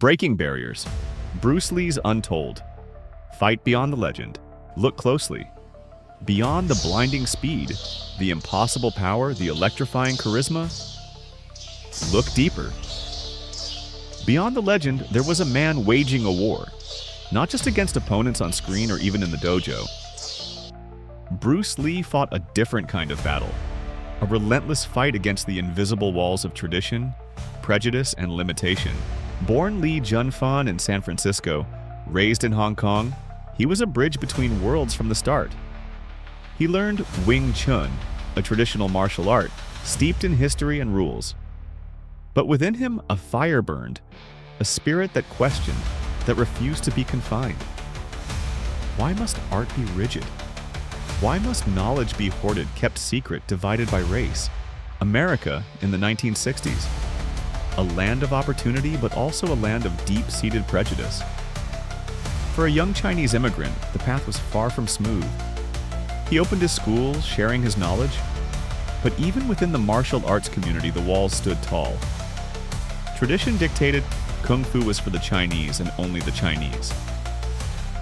Breaking barriers. Bruce Lee's untold. Fight beyond the legend. Look closely. Beyond the blinding speed, the impossible power, the electrifying charisma, look deeper. Beyond the legend, there was a man waging a war, not just against opponents on screen or even in the dojo. Bruce Lee fought a different kind of battle, a relentless fight against the invisible walls of tradition, prejudice, and limitation. Born Lee Junfan in San Francisco, raised in Hong Kong, he was a bridge between worlds from the start. He learned Wing Chun, a traditional martial art, steeped in history and rules. But within him, a fire burned, a spirit that questioned, that refused to be confined. Why must art be rigid? Why must knowledge be hoarded, kept secret, divided by race? America in the 1960s. A land of opportunity, but also a land of deep-seated prejudice. For a young Chinese immigrant, the path was far from smooth. He opened his schools, sharing his knowledge. But even within the martial arts community, the walls stood tall. Tradition dictated Kung Fu was for the Chinese and only the Chinese.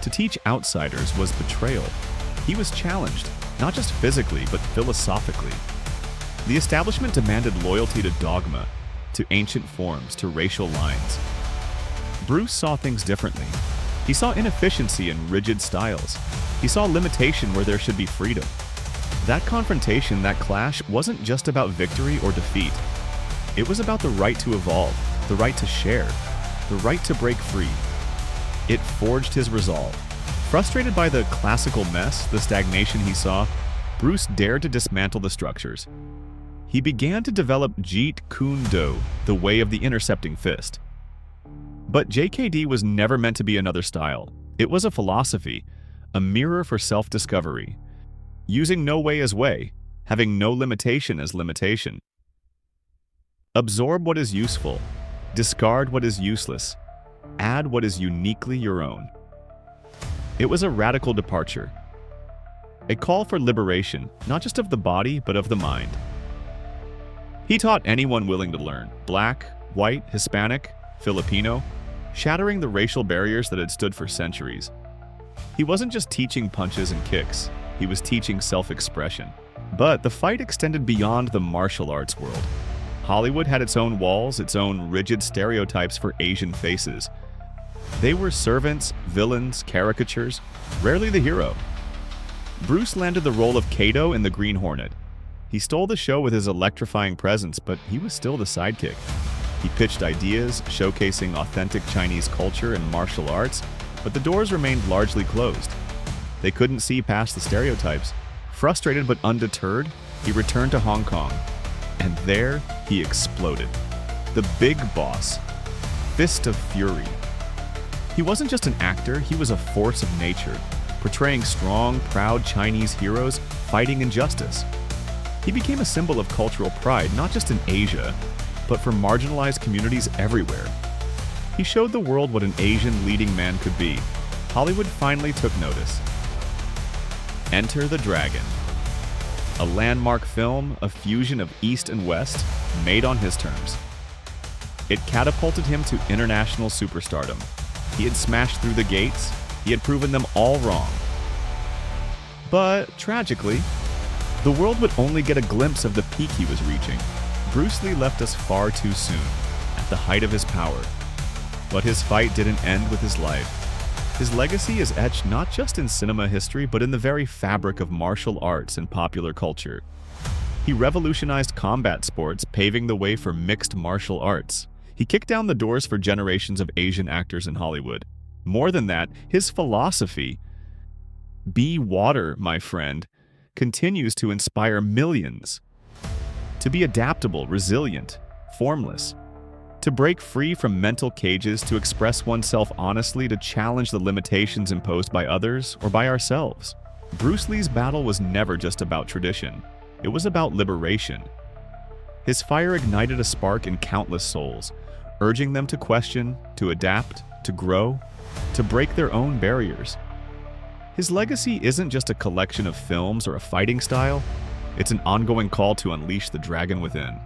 To teach outsiders was betrayal. He was challenged, not just physically, but philosophically. The establishment demanded loyalty to dogma, to ancient forms, to racial lines. Bruce saw things differently. He saw inefficiency in rigid styles. He saw limitation where there should be freedom. That confrontation, that clash, wasn't just about victory or defeat. It was about the right to evolve, the right to share, the right to break free. It forged his resolve. Frustrated by the classical mess, the stagnation he saw, Bruce dared to dismantle the structures. He began to develop Jeet Kune Do, the way of the intercepting fist. But JKD was never meant to be another style. It was a philosophy, a mirror for self-discovery, using no way as way, having no limitation as limitation. Absorb what is useful, discard what is useless, add what is uniquely your own. It was a radical departure, a call for liberation, not just of the body, but of the mind. He taught anyone willing to learn, black, white, Hispanic, Filipino, shattering the racial barriers that had stood for centuries. He wasn't just teaching punches and kicks, he was teaching self-expression. But the fight extended beyond the martial arts world. Hollywood had its own walls, its own rigid stereotypes for Asian faces. They were servants, villains, caricatures, rarely the hero. Bruce landed the role of Kato in The Green Hornet. He stole the show with his electrifying presence, but he was still the sidekick. He pitched ideas, showcasing authentic Chinese culture and martial arts, but the doors remained largely closed. They couldn't see past the stereotypes. Frustrated but undeterred, he returned to Hong Kong. And there, he exploded. The big boss. Fist of Fury. He wasn't just an actor, he was a force of nature, portraying strong, proud Chinese heroes fighting injustice. He became a symbol of cultural pride, not just in Asia, but for marginalized communities everywhere. He showed the world what an Asian leading man could be. Hollywood finally took notice. Enter the Dragon. A landmark film, a fusion of East and West, made on his terms. It catapulted him to international superstardom. He had smashed through the gates, he had proven them all wrong. But, tragically, the world would only get a glimpse of the peak he was reaching. Bruce Lee left us far too soon, at the height of his power. But his fight didn't end with his life. His legacy is etched not just in cinema history, but in the very fabric of martial arts and popular culture. He revolutionized combat sports, paving the way for mixed martial arts. He kicked down the doors for generations of Asian actors in Hollywood. More than that, his philosophy, "Be water, my friend," continues to inspire millions. To be adaptable, resilient, formless. To break free from mental cages, to express oneself honestly, to challenge the limitations imposed by others or by ourselves. Bruce Lee's battle was never just about tradition. It was about liberation. His fire ignited a spark in countless souls, urging them to question, to adapt, to grow, to break their own barriers. His legacy isn't just a collection of films or a fighting style, it's an ongoing call to unleash the dragon within.